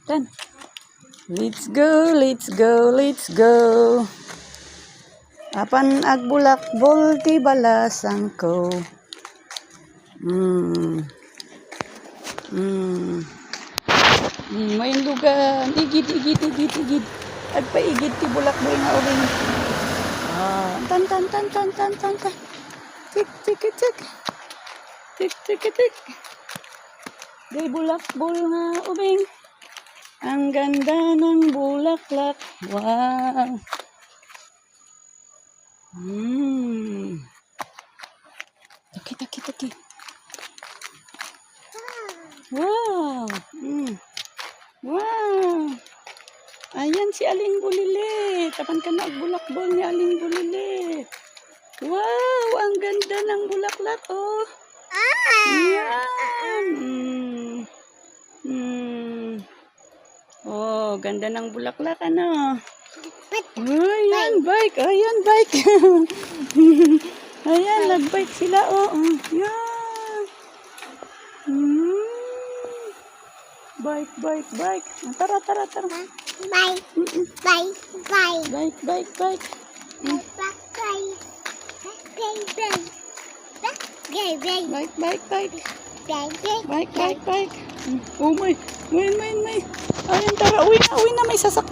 Dan. Let's go, let's go, let's go. Apan agbulak bolti balasang ko. May lugan. Igid. Agpaigid ti bulak boy nga uling. Tan. Tik. Day bulak bol nga ubing. Ang ganda ng bulaklak. Wow. Taki. Wow. Wow. Ayan si Aling Bulilit. Tapan ka na agbulakbol ni Aling Bulilit. Wow, ang ganda ng bulaklak, oh. Yan. Oh, ganda ng bulaklak, ano? Ayan, bike. Ayan, nag-bike sila, oh. Yan. Bike. Tara. Bike. Bike. Oh, may. Ayan, tara, uwi na, may sasakyan.